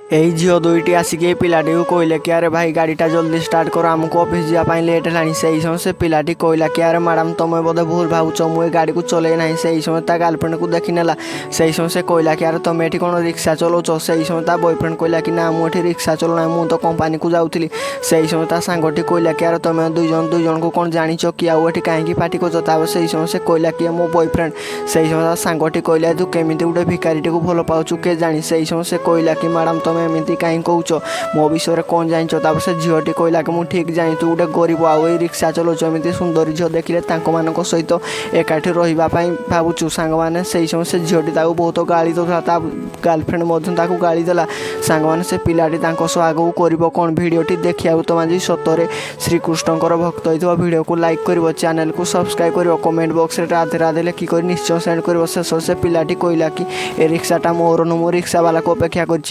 এই ଝିଅ ଦୁଇଟି ଆସିକି ଏ ପିଲାଟିକୁ କହିଲେ କି ଆରେ ଭାଇ ଗାଡ଼ିଟା ଜଲ୍ଦି ଷ୍ଟାର୍ଟ କର ଆମକୁ ଅଫିସ୍ ଯିବା ପାଇଁ ଲେଟ୍ ହେଲାଣି। ସେହି ସମୟ ସେ ପିଲାଟି କହିଲା କି ଆରେ ମ୍ୟାଡ଼ାମ୍ ତୁମେ ବୋଧେ ଭୁଲ ଭାବୁଛ, ମୁଁ ଏ ଗାଡ଼ିକୁ ଚଲେଇ ନାହିଁ। ସେହି ସମୟ ତା ଗାର୍ଲଫ୍ରେଣ୍ଡକୁ ଦେଖିନେଲା। ସେହି ସମୟ ସେ କହିଲା କି ଆରେ ତୁମେ ଏଠି କ'ଣ ରିକ୍ସା ଚଲାଉଛ? ସେହି ସମୟ ତା ବୟଫ୍ରେଣ୍ଡ କହିଲା କି ନା ମୁଁ ଏଠି ରିକ୍ସା ଚଲାଉନାହିଁ, ମୁଁ ତ କମ୍ପାନୀକୁ ଯାଉଥିଲି। ସେହି ସମୟ ତା ସାଙ୍ଗଟି କହିଲା କି ଆରେ ତୁମେ ଦୁଇ ଜଣଙ୍କୁ କ'ଣ ଜାଣିଛ କି, ଆଉ ଏଠି କାହିଁକି ପାଟି କରୁଛ? ତାପରେ ସେହି ସମୟ ସେ କହିଲା କି ମୋ ବୟଫ୍ରେଣ୍ଡ। ସେହି ସମୟ ତା ସାଙ୍ଗଟି କହିଲା ତୁ କେମିତି ଗୋଟେ ଭିକାରୀଟିକୁ ଭଲ ପାଉଛୁ କେଜାଣି? ସେହି ସମୟ ସେ କହିଲା କି ମ୍ୟାଡ଼ାମ୍ ତୁମେ ଏମିତି କାହିଁ କହୁଛ, ମୋ ବିଷୟରେ କ'ଣ ଜାଣିଛ? ତାପରେ ସେ ଝିଅଟି କହିଲା କି ମୁଁ ଠିକ୍ ଜାଣି, ତୁ ଗୋଟେ ଗରିବ ଆଉ ଏଇ ରିକ୍ସା ଚଲାଉଛୁ। ଏମିତି ସୁନ୍ଦରୀ ଝିଅ ଦେଖିଲେ ତାଙ୍କମାନଙ୍କ ସହିତ ଏକାଠି ରହିବା ପାଇଁ ଭାବୁଛୁ ସାଙ୍ଗମାନେ। ସେହି ସମୟ ସେ ଝିଅଟି ତାକୁ ବହୁତ ଗାଳି ଦେଉଥିଲା, ତା ଗାର୍ଲଫ୍ରେଣ୍ଡ ମଧ୍ୟ ତାକୁ ଗାଳି ଦେଲା। ସାଙ୍ଗମାନେ ସେ ପିଲାଟି ତାଙ୍କ ସହ ଆଗକୁ କରିବ କ'ଣ? ଭିଡ଼ିଓଟି ଦେଖିବାକୁ ତୁମେ ଆଜି ସତରେ ଶ୍ରୀକୃଷ୍ଣଙ୍କର ଭକ୍ତ ହୋଇଥିବ ଭିଡ଼ିଓକୁ ଲାଇକ୍ କରିବ, ଚ୍ୟାନେଲକୁ ସବସ୍କ୍ରାଇବ୍ କରିବ, କମେଣ୍ଟ ବକ୍ସରେ ରାଧେ ରାଧେ ଲେଖିକରି ନିଶ୍ଚୟ ସେଣ୍ଡ କରିବ। ଶେଷରେ ସେ ପିଲାଟି କହିଲା କି ଏ ରିକ୍ସାଟା ମୋର ନୁହଁ, ମୁଁ ରିକ୍ସାବାଲାକୁ ଅପେକ୍ଷା କରିଛି।